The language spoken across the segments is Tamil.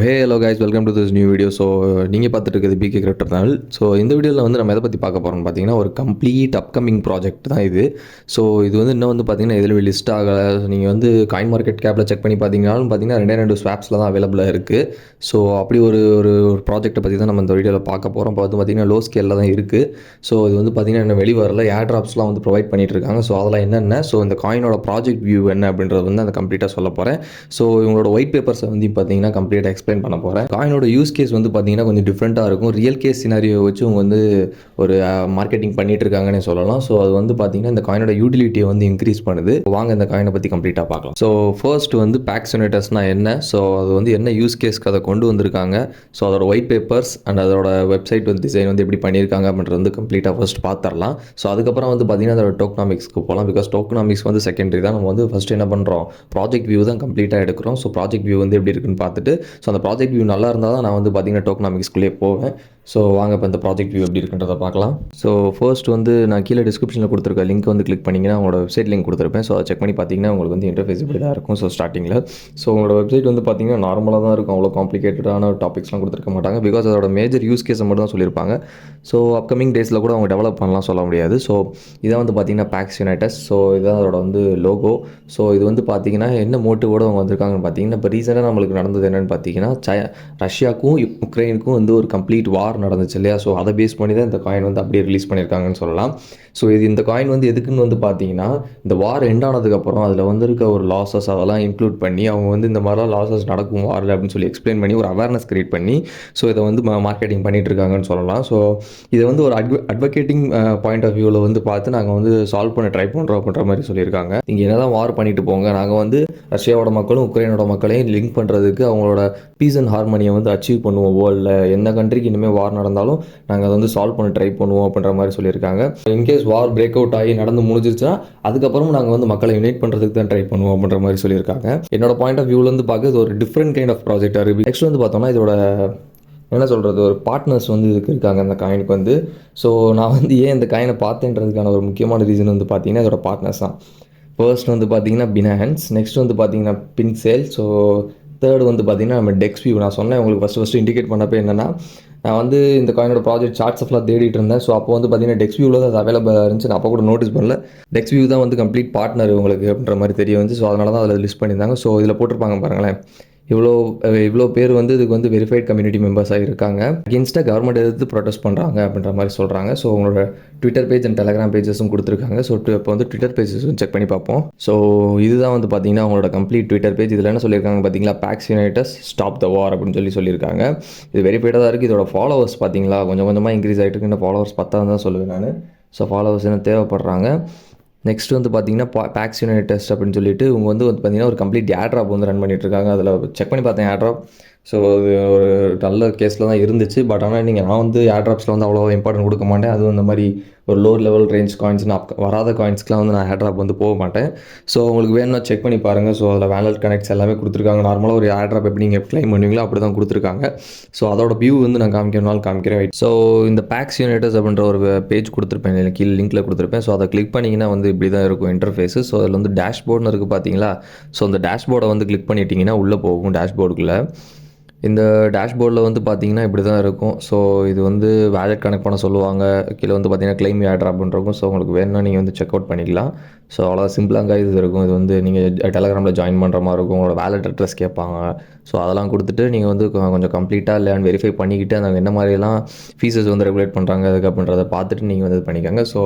Hey hello guys, welcome to this new video. So நீங்கள் பார்த்துட்டு இருக்குது பிகே கிரிப்டோ சேனல். ஸோ இந்த வீடியோவில் வந்து நம்ம எதை பற்றி பார்க்க போகிறோம்னு பார்த்தீங்கன்னா, ஒரு கம்ப்ளீட் அப்கமிங் ப்ராஜெக்ட் தான் இது. ஸோ இது வந்து இன்னும் வந்து பார்த்தீங்கன்னா எதில் லிஸ்ட் ஆகலை. நீங்கள் வந்து காயின் மார்க்கெட் கேப்பில் செக் பண்ணி பார்த்தீங்கன்னாலும் பார்த்தீங்கன்னா ரெண்டு ஸ்வாப்ஸில் தான் அவைலபிளாக இருக்குது. ஸோ அப்படி ஒரு ஒரு ப்ராஜெக்ட்டை பற்றி தான் நம்ம இந்த வீடியோவில் பார்க்க போகிறோம். இப்போ வந்து பார்த்தீங்கன்னா லோ ஸ்கேலில் தான் இருக்குது. ஸோ இது வந்து பார்த்தீங்கன்னா இன்னும் வெளி வரல. ஏர் ட்ராப்ஸ்லாம் வந்து ப்ரொவைட் பண்ணிட்டு இருக்காங்க. ஸோ அதெல்லாம் என்னென்ன, ஸோ இந்த காயினோட ப்ராஜெக்ட் வியூ என்ன அப்படின்றது வந்து அந்த கம்ப்ளீட்டாக சொல்ல போகிறேன். ஸோ இவங்களோட ஒயிட் பேப்பர்ஸை வந்து பார்த்தீங்கன்னா கம்ப்ளீட்டாக எக்ஸ்பிளைன் பண்ண போகிறேன். காயினோட யூஸ் கேஸ் வந்து பார்த்தீங்கன்னா கொஞ்சம் டிஃப்ரெண்ட்டாக இருக்கும். ரியல் கேஸ் சினாரியோ வச்சு அவங்க வந்து ஒரு மார்க்கெட்டிங் பண்ணிட்டு இருக்காங்கன்னு சொல்லலாம். ஸோ அது வந்து பார்த்தீங்கன்னா இந்த காயினோட யூட்டிலிட்டியை வந்து இன்க்ரீஸ் பண்ணுது. வாங்க இந்த காயினை பற்றி கம்ப்ளீட்டாக பார்க்கலாம். ஸோ ஃபர்ஸ்ட் வந்து PAX UNITASனா என்ன, ஸோ அது வந்து என்ன யூஸ் கேஸ்க்கு அதை கொண்டு வந்திருக்காங்க, ஸோ அதோட ஒயிட் பேப்பர்ஸ் அண்ட் அதோட வெப்சைட் வந்து டிசைன் வந்து எப்படி பண்ணியிருக்காங்க அப்படின்றது வந்து கம்ப்ளீட்டாக ஃபர்ஸ்ட் பார்த்துடலாம். ஸோ அதுக்கப்புறம் வந்து பார்த்தீங்கன்னா அதோட டோக்கனாமிக்ஸ்க்கு போகலாம். பிகாஸ் டோக்கனாமிக்ஸ் வந்து செகண்டரி தான். நம்ம வந்து ஃபர்ஸ்ட் என்ன பண்ணுறோம், ப்ராஜெக்ட் வியூ தான் கம்ப்ளீட்டாக எடுக்கிறோம். ஸோ ப்ராஜெக்ட் வியூ வந்து எப்படி இருக்குன்னு பார்த்துட்டு, ஸோ அந்த ப்ராஜெக்ட் வியூ நல்லா இருந்தால் தான் நான் வந்து பார்த்தீங்கன்னா டோக்கனாமிக்ஸ்குள்ளே போவேன். ஸோ வாங்க இப்போ இந்த ப்ராஜெக்ட் வியூ எப்படி இருக்குன்றதை பார்க்கலாம். ஸோ ஃபர்ஸ்ட் வந்து நான் கீழே டிஸ்கிரிப்ஷனில் கொடுத்துருக்க லிங்க் வந்து கிளிக் பண்ணிங்கன்னா உங்களோட வெப்சைட் லிங்க் கொடுத்துருப்பேன். ஸோ அதை செக் பண்ணி பார்த்தீங்கன்னா உங்களுக்கு வந்து இன்டர்ஃபேஸ் இப்படி தான் இருக்கும். ஸோ ஸ்டார்டிங்கில் ஸோ உங்களோட வெப்சைட் வந்து பார்த்தீங்கன்னா நார்மலாக தான் இருக்கும். அவ்வளோ காம்ப்ளிகேட்டடான டாபிக்ஸ்லாம் கொடுத்துருக்க மாட்டாங்க. பிகாஸ் அதோட மேஜர் யூஸ் கேஸை மட்டும் தான் சொல்லியிருப்பாங்க. ஸோ அப்கமிங் டேஸில் கூட அவங்க டெவலப் பண்ணலாம் சொல்ல முடியாது. ஸோ இதான் வந்து பார்த்தீங்கன்னா PAX UNITAS. ஸோ இதான் அதோட வந்து லோகோ. ஸோ இது வந்து பார்த்தீங்கன்னா என்ன மோட்டிவோட அவங்க வந்திருக்காங்கன்னு பார்த்தீங்கன்னா, இப்போ ரீசெண்டாக நம்மளுக்கு நடந்தது என்னென்னு பார்த்தீங்கன்னா, ரஷ்யாவுக்கும் உக்ரைனுக்கும் வந்து ஒரு கம்ப்ளீட் வார் நடந்துச்சு இல்லையா. ஸோ அதை பேஸ் பண்ணி தான் இந்த காயின் வந்து அப்படியே ரிலீஸ் பண்ணியிருக்காங்கன்னு சொல்லலாம். ஸோ இது இந்த காயின் வந்து எதுக்குன்னு வந்து பார்த்தீங்கன்னா, இந்த வார் எண்ட் ஆனதுக்கப்புறம் அதில் வந்திருக்க ஒரு லாஸஸ் அதெல்லாம் இன்க்ளூட் பண்ணி அவங்க வந்து இந்த மாதிரிலாம் லாஸஸ் நடக்கும் வாரில் அப்படின்னு சொல்லி எக்ஸ்பிளைன் பண்ணி ஒரு அவேர்னஸ் கிரியேட் பண்ணி ஸோ இதை வந்து மார்க்கெட்டிங் பண்ணிட்டு இருக்காங்கன்னு சொல்லலாம். ஸோ இதை வந்து ஒரு அட்வொகேட்டிங் பாயிண்ட் ஆஃப் வியூவில் வந்து பார்த்து நாங்கள் வந்து சால்வ் பண்ண ட்ரை பண்ணுறோம் அப்படின்ற மாதிரி சொல்லியிருக்காங்க. இங்கே என்ன தான் வார் பண்ணிட்டு போங்க, நாங்கள் வந்து ரஷ்யாவோட மக்களும் உக்ரைனோட மக்களையும் லிங்க் பண்ணுறதுக்கு அவங்களோட பீஸ் அண்ட் ஹார்மனியை வந்து அச்சீவ் பண்ணுவோம். வேர்ல்டில் எந்த கண்ட்ரிக்கு இனிமேல் வார் நடந்தாலும் நாங்கள் அதை வந்து சால்வ் பண்ண ட்ரை பண்ணுவோம் அப்படின்ற மாதிரி சொல்லியிருக்காங்க. இன்கேஸ் வார் பிரேக் அவுட் ஆகி நடந்து முடிஞ்சிருச்சுன்னா அதுக்கப்புறம் நாங்கள் வந்து மக்களை யுனைட் பண்ணுறதுக்கு தான் ட்ரை பண்ணுவோம் அப்படின்ற மாதிரி சொல்லியிருக்காங்க. என்னோட பாயிண்ட் ஆஃப் வியூலேருந்து பார்க்க இது ஒரு டிஃப்ரெண்ட் கைண்ட் ஆஃப் ப்ராஜெக்டாக இருக்குது. நெக்ஸ்ட் வந்து பார்த்தோம்னா இதோட என்ன சொல்கிறது, ஒரு பார்ட்னர்ஸ் வந்து இதுக்கு இருக்காங்க அந்த காயினுக்கு வந்து. ஸோ நான் வந்து ஏன் இந்த காயினை பார்த்தேன்றதுக்கான ஒரு முக்கியமான ரீசன் வந்து பார்த்தீங்கன்னா இதோட பார்ட்னர்ஸ் தான். ஃபர்ஸ்ட் வந்து பார்த்தீங்கன்னா பினான்ஸ், நெக்ஸ்ட் வந்து பார்த்தீங்கன்னா பின்சேல், ஸோ தேர்டு வந்து பார்த்தீங்கன்னா நம்ம டெக்ஸ்வியூ. நான் சொன்னேன் உங்களுக்கு ஃபஸ்ட்டு இண்டிகேட் பண்ணப்போ என்னென்னா, நான் வந்து இந்த காயினோட ப்ராஜெக்ட் சார்ட்ஸ் எல்லாம் தேடிட்டு இருந்தேன். ஸோ அப்போ வந்து பார்த்தீங்கன்னா டெக்ஸ்வியூவில் தான் அது அவைலபிளாக இருந்துச்சு. நான் அப்போ கூட நோட்டீஸ் பண்ணல. டெக்ஸ்வியூ தான் வந்து கம்ப்ளீட் பார்ட்னர் உங்களுக்கு அப்படின்ற மாதிரி தெரிய வந்து. ஸோ அதனால தான் அதில் லிஸ்ட் பண்ணியிருந்தாங்க. ஸோ இதில் போட்டிருப்பாங்க பாருங்களேன், இவ்வளோ பேர் வந்து இதுக்கு வந்து வெரிஃபைட் கம்யூனிட்டி மெம்பர்ஸாக இருக்காங்க. அகேன்ஸ்டாக கவர்மெண்ட் எதிர்த்து ப்ரொடெஸ்ட் பண்ணுறாங்க அப்படின்ற மாதிரி சொல்கிறாங்க. ஸோ உங்களோட ட்விட்டர் பேஜ் அண்ட் டெலகிராம் பேஜஸும் கொடுத்துருக்காங்க. ஸோ இப்போ வந்து ட்விட்டர் பேஜஸும் செக் பண்ணி பார்ப்போம். ஸோ இதுதான் வந்து பார்த்தீங்கன்னா அவங்களோட கம்ப்ளீட் ட்விட்டர் பேஜ். இதில் என்ன சொல்லியிருக்காங்க பார்த்தீங்களா, PAX UNITAS ஸ்டாப் த வார் அப்படின்னு சொல்லியிருக்காங்க. இது வெரிஃபைடாக தான் இருக்குது. இதோட ஃபாலோவர்ஸ் பார்த்தீங்களா கொஞ்சம் கொஞ்சமாக இன்க்ரீஸ் ஆகிட்டு இருக்கு. இந்த ஃபாலோவர்ஸ் 10 தான் சொல்லுவேன் நான். ஸோ ஃபாலோவர்ஸ் என்ன தேவைப்படுறாங்க. நெக்ஸ்ட் வந்து பார்த்தீங்கன்னா PAX UNITAS அப்படின்னு சொல்லிட்டு இவங்க வந்து பார்த்தீங்கன்னா ஒரு கம்ப்ளீட் ஏர் ட்ராப் வந்து ரன் பண்ணிட்டு இருக்காங்க. அதில் செக் பண்ணி பார்த்தேன் ஏர் ட்ராப். ஸோ அது ஒரு நல்ல கேஸில் தான் இருந்துச்சு. பட் ஆனால் நான் வந்து ஏர் ட்ராப்ஸில் வந்து அவ்வளோ இம்பார்ட்டன்ட் கொடுக்க மாட்டேன். அதுவும் இந்த மாதிரி ஒரு லோவர் லெவல் ரேஞ்ச் காயின்ஸ்னு வராத காயின்ஸ்க்குலாம் வந்து நான் ஏர் ட்ராப் வந்து போக மாட்டேன். ஸோ உங்களுக்கு வேணும்னா செக் பண்ணி பாருங்கள். ஸோ அதில் வேலட் கனெக்ட்ஸ் எல்லாமே கொடுத்துருக்காங்க. நார்மலாக ஒரு ஏர் ட்ராப் எப்படி நீங்கள் கிளைம் பண்ணுவீங்களோ அப்படி தான் கொடுத்துருக்காங்க. ஸோ அதோட வியூ வந்து நான் காமிக்கிறேன். ஸோ இந்த PAX UNITAS அப்படின்ற ஒரு பேஜ் கொடுத்துருப்பேன், கீழே லிங்க்கில் கொடுத்துருப்பேன். ஸோ அதை கிளிக் பண்ணிங்கன்னா வந்து இப்படி தான் இருக்கும் இன்டர்ஃபேஸு. ஸோ அதில் வந்து டேஷ்போர்டுன்னு இருக்குது பார்த்தீங்களா. ஸோ அந்த டேஷ்போர்டை வந்து கிளிக் பண்ணிட்டீங்கன்னா உள்ளே போகும் டேஷ்போர்டுக்குள்ளே. இந்த டேஷ்போர்டில் வந்து பார்த்தீங்கன்னா இப்படி தான் இருக்கும். ஸோ இது வந்து வேலட் கனெக்ட் பண்ண சொல்லுவாங்க. கீழே வந்து பார்த்தீங்கன்னா கிளைம் ஏர் ட்ராப்னு இருக்கும். ஸோ உங்களுக்கு வேணும்னா நீங்கள் வந்து செக் அவுட் பண்ணிக்கலாம். ஸோ அவ்வளோ சிம்பிளாக இது இருக்கும். இது வந்து நீங்கள் டெலகிராமில் ஜாயின் பண்ணுற மாதிரி இருக்கும். உங்களோட வேலட் அட்ரஸ் கேட்பாங்க. ஸோ அதெல்லாம் கொடுத்துட்டு நீங்கள் வந்து கொஞ்சம் கம்ப்ளீட்டாக இல்லைன்னு வெரிஃபை பண்ணிக்கிட்டு அந்த என்ன மாதிரிலாம் ஃபீஸஸ் வந்து ரெகுலேட் பண்ணுறாங்க அதுக்கு அப்படின்றத பார்த்துட்டு நீங்கள் வந்து இது பண்ணிக்கோங்க. ஸோ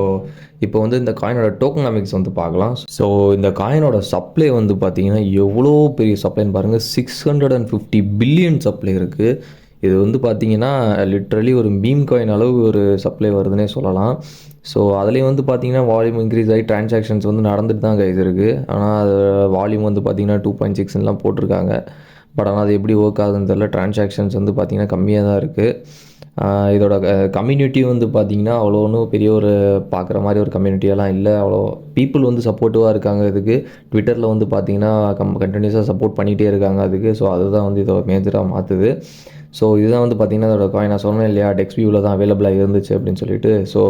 இப்போ வந்து இந்த காயினோட டோக்கனாமிக்ஸ் வந்து பார்க்கலாம். ஸோ இந்த காயினோட சப்ளை வந்து பார்த்தீங்கன்னா எவ்வளோ பெரிய சப்ளைன்னு பாருங்கள். 650 பில்லியன் சப்ளை இருக்குது. இது வந்து பார்த்தீங்கன்னா லிட்ரலி ஒரு மீம் காயின் அளவு ஒரு சப்ளை வருதுன்னே சொல்லலாம். ஸோ அதுலேயும் வந்து பார்த்தீங்கன்னா வால்யூம் இன்க்ரீஸ் ஆகி ட்ரான்சாக்ஷன்ஸ் வந்து நடந்துட்டு தான் கைஸ் இருக்குது. ஆனால் அது வால்யூம் வந்து பார்த்தீங்கன்னா 2.6லாம் போட்டிருக்காங்க. பட் ஆனால் அது எப்படி ஒர்க் ஆகுதுன்னு தெரியல. ட்ரான்சாக்ஷன்ஸ் வந்து பார்த்திங்கன்னா கம்மியாக தான் இருக்குது. இதோட கம்யூனிட்டி வந்து பார்த்திங்கன்னா அவ்வளோ ஒன்றும் பெரிய ஒரு பார்க்குற மாதிரி ஒரு கம்யூனிட்டியெல்லாம் இல்லை. அவ்வளோ பீப்புள் வந்து சப்போர்ட்டிவாக இருக்காங்க இதுக்கு. ட்விட்டரில் வந்து பார்த்திங்கன்னா கண்டினியூஸாக சப்போர்ட் பண்ணிகிட்டே இருக்காங்க அதுக்கு. ஸோ அதுதான் வந்து இதை மேஜராக மாற்றுது. ஸோ இதுதான் வந்து பார்த்திங்கன்னா அதோட காயின். நான் சொன்னேன் இல்லையா டெக்ஸ்வியூவில் தான் அவைலபிளாக இருந்துச்சு அப்படின்னு சொல்லிட்டு. ஸோ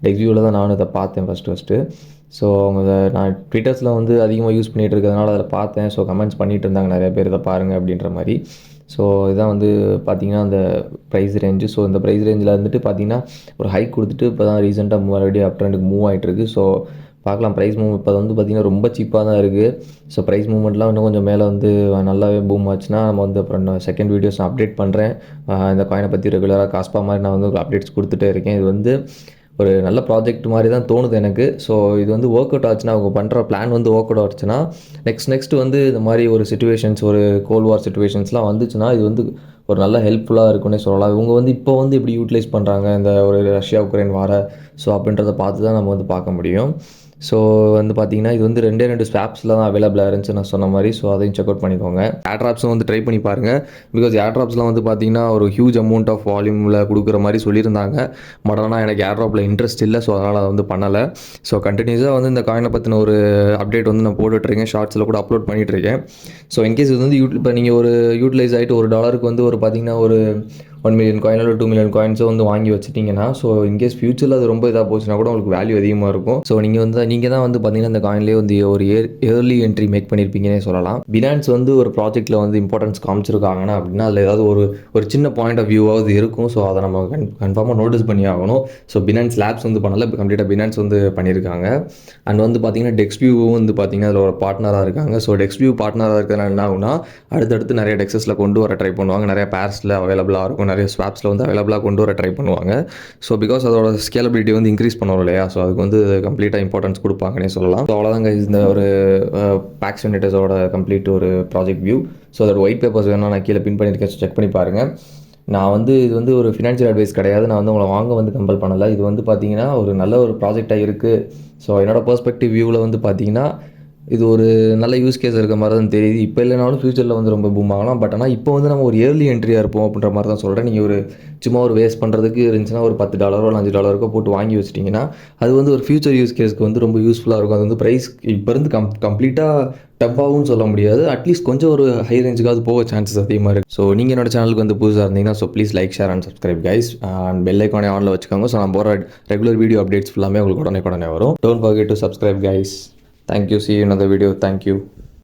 டெக்ஸ்வியூவில் தான் நானும் இதை பார்த்தேன் ஃபஸ்ட்டு. ஸோ அவங்க நான் ட்விட்டர்ஸில் வந்து அதிகமாக யூஸ் பண்ணிகிட்டு இருக்கிறதுனால அதில் பார்த்தேன். ஸோ கமெண்ட்ஸ் பண்ணிகிட்டு இருந்தாங்க நிறைய பேர் இதை பாருங்கள் அப்படின்ற மாதிரி. ஸோ இதான் வந்து பார்த்திங்கன்னா அந்த ப்ரைஸ் ரேஞ்சு. ஸோ இந்த ப்ரைஸ் ரேஞ்சில் வந்துட்டு பார்த்திங்கன்னா ஒரு ஹைக் கொடுத்துட்டு இப்போ தான் ரீசெண்டாக மறுபடியும் அப் ட்ரெண்டுக்கு மூவ் ஆகிட்டுருக்கு. ஸோ பார்க்கலாம் ப்ரைஸ் மூவ் இப்போ வந்து பார்த்திங்கன்னா ரொம்ப சீப்பாக தான் இருக்குது. ஸோ ப்ரைஸ் மூவ்மெண்ட்லாம் இன்னும் கொஞ்சம் மேலே வந்து நல்லாவே பூம் ஆச்சுன்னா நம்ம வந்து அப்புறம் செகண்ட் வீடியோஸ் நான் அப்டேட் பண்ணுறேன். இந்த காயினை பற்றி ரெகுலராக காஸ்பா மாதிரி நான் வந்து அப்டேட்ஸ் கொடுத்துட்டே இருக்கேன். இது வந்து ஒரு நல்ல ப்ராஜெக்ட் மாதிரி தான் தோணுது எனக்கு. ஸோ இது வந்து ஒர்க் அவுட் ஆச்சுன்னா, அவங்க பண்ணுற பிளான் வந்து ஒர்க் அவுட் ஆச்சுன்னா நெக்ஸ்ட் வந்து இந்த மாதிரி ஒரு சிச்சுவேஷன்ஸ், ஒரு கோல்ட் வார் சிச்சுவேஷன்ஸ்லாம் வந்துச்சுன்னா இது வந்து ஒரு நல்ல ஹெல்ப்ஃபுல்லாக இருக்குன்னே சொல்லலாம். இவங்க வந்து இப்போ வந்து எப்படி யூட்டிலைஸ் பண்ணுறாங்க இந்த ஒரு ரஷ்யா உக்ரைன் வார, ஸோ அப்படின்றத பார்த்து தான் நம்ம வந்து பார்க்க முடியும். ஸோ வந்து பார்த்தீங்கன்னா இது வந்து 2 ஸ்வாப்ஸில் தான் அவைலபிளாக இருந்துச்சு நான் சொன்ன மாதிரி. ஸோ அதையும் செக் அவுட் பண்ணிக்கோங்க. ஏர்ட்ராப்ஸும் வந்து ட்ரை பண்ணி பாருங்கள். பிகாஸ் ஏர்ட்ராப்ஸ்லாம் வந்து பார்த்தீங்கன்னா ஒரு ஹியூஜ் அமௌண்ட் ஆஃப் வால்யூமில் கொடுக்குற மாதிரி சொல்லியிருந்தாங்க. பட் ஆனால் எனக்கு ஏர்ட்ராப்பில் இன்ட்ரெஸ்ட் இல்லை. ஸோ அதனால் அதை வந்து பண்ணலை. ஸோ கண்டினியூஸாக வந்து இந்த காயினை பற்றின ஒரு அப்டேட் வந்து நான் போட்டுட்ருக்கேன். ஷார்ட்ஸில் கூட அப்லோட் பண்ணிகிட்ருக்கேன். ஸோ இன்கேஸ் இது வந்து இப்போ நீங்கள் ஒரு யூட்டிலைஸ் ஆகிட்டு $1 வந்து ஒரு பார்த்தீங்கன்னா ஒரு 1 மில்லியன் காயின் இல்லை 2 மில்லியன் காயின்ஸை வந்து வாங்கி வச்சுட்டிங்கன்னா, ஸோ இன்கேஸ் ஃபியூச்சரில் அது ரொம்ப இதாக போச்சுன்னா கூட உங்களுக்கு வேல்யூ அதிகமாக இருக்கும். ஸோ நீங்கள் தான் வந்து பார்த்தீங்கன்னா இந்த காயின்லேயே வந்து ஒரு ஏர்லி என்ட்ரி மேக் பண்ணியிருப்பீங்கன்னே சொல்லலாம். பினான்ஸ் வந்து ஒரு ப்ராஜெக்ட்டில் வந்து இம்பார்ட்டன்ஸ் காமிச்சிருக்காங்கன்னா அப்படின்னா அதில் ஏதாவது ஒரு சின்ன பாயிண்ட் ஆஃப் வியூவாவது இருக்கும். ஸோ அதை நம்ம கன்ஃபார்மாக நோட்டீஸ் பண்ணி ஆகணும். ஸோ பினான்ஸ் லேப்ஸ் வந்து பண்ணல, இப்போ கம்ப்ளீட்டாக பினான்ஸ் வந்து பண்ணியிருக்காங்க. அண்ட் வந்து பார்த்தீங்கன்னா டெக்ஸ்வியூவும் வந்து பார்த்தீங்கன்னா அதில் ஒரு பார்ட்னராக இருக்காங்க. ஸோ டெக்ஸ்வியூ பார்ட்னராக இருக்கிறதுனால என்ன ஆகுனா அடுத்தடுத்து நிறைய டெக்ஸஸில் கொண்டு வர ட்ரை பண்ணுவாங்க. நிறைய பேர்ஸில் அவைலபிளாக இருக்கும், நிறைய ஸ்வாப்ஸில் வந்து அவைலபிளாக கொண்டு வர ட்ரை பண்ணுவாங்க. ஸோ பிகாஸ் அதோட ஸ்கேலபிலிட்டி வந்து இன்க்ரீஸ் பண்ணணும் இல்லையா. ஸோ அதுக்கு வந்து கம்ப்ளீட்டாக இம்பார்ட்டன்ஸ் கொடுப்பாங்கன்னே சொல்லலாம். ஸோ அவ்வளோதாங்க இந்த ஒரு PAX UNITASோட கம்ப்ளீட் ஒரு ப்ராஜெக்ட் வியூ. ஸோ அதோட ஒயிட் பேப்பர்ஸ் வேணால் நான் கீழே பின் பண்ணியிருக்கேன். செக் பண்ணி பாருங்கள். நான் வந்து இது வந்து ஒரு ஃபினான்ஷியல் அட்வைஸ் கிடையாது. நான் வந்து உங்களை வாங்க வந்து கம்பல் பண்ணலை. இது வந்து பார்த்தீங்கன்னா ஒரு நல்ல ஒரு ப்ராஜெக்டாக இருக்குது. ஸோ என்னோடய பெர்ஸ்பெக்டிவ் வியூவில் வந்து பார்த்தீங்கன்னா இது ஒரு நல்ல யூஸ் கேஸ் இருக்க மாதிரி தான் தெரியுது. இப்போ இல்லைனாலும் ஃபியூச்சரில் வந்து ரொம்ப பூம் ஆகலாம். பட் ஆனால் இப்போ வந்து நம்ம ஒரு இயர்லி என்ட்ரியாக இருப்போம் அப்படின்ற மாதிரி தான் சொல்கிறேன். நீங்கள் சும்மா ஒரு வேஸ்ட் பண்ணுறதுக்கு இருந்துச்சுன்னா ஒரு $10 இல்லை $5 போட்டு வாங்கி வச்சிட்டிங்கன்னா அது வந்து ஒரு ஃபியூச்சர் யூஸ் கேஸ்க்கு வந்து ரொம்ப யூஸ்ஃபுல்லாக இருக்கும். அது வந்து ப்ரைஸ் இப்போ இருந்து கம்ப்ளீட்டாக டப்பாகவும் சொல்ல முடியாது. அட்லீஸ்ட் கொஞ்சம் ஒரு ஹை ரேஞ்சுக்காவது போக சான்சஸ் அதிகமாக இருக்குது. ஸோ நீங்கள் என்னோட சேனலுக்கு வந்து புதுசாக இருந்தீங்கன்னா so please like, share and subscribe guys. And bell ஐக்கானே ஆனில் வச்சுக்கோங்க. ஸோ நான் போகிற ரெகுலர் வீடியோ அப்டேட்ஸ் ஃபுல்லாமே உங்களுக்கு உடனே வரும். Don't forget to subscribe guys. Thank you. See you in another video. Thank you.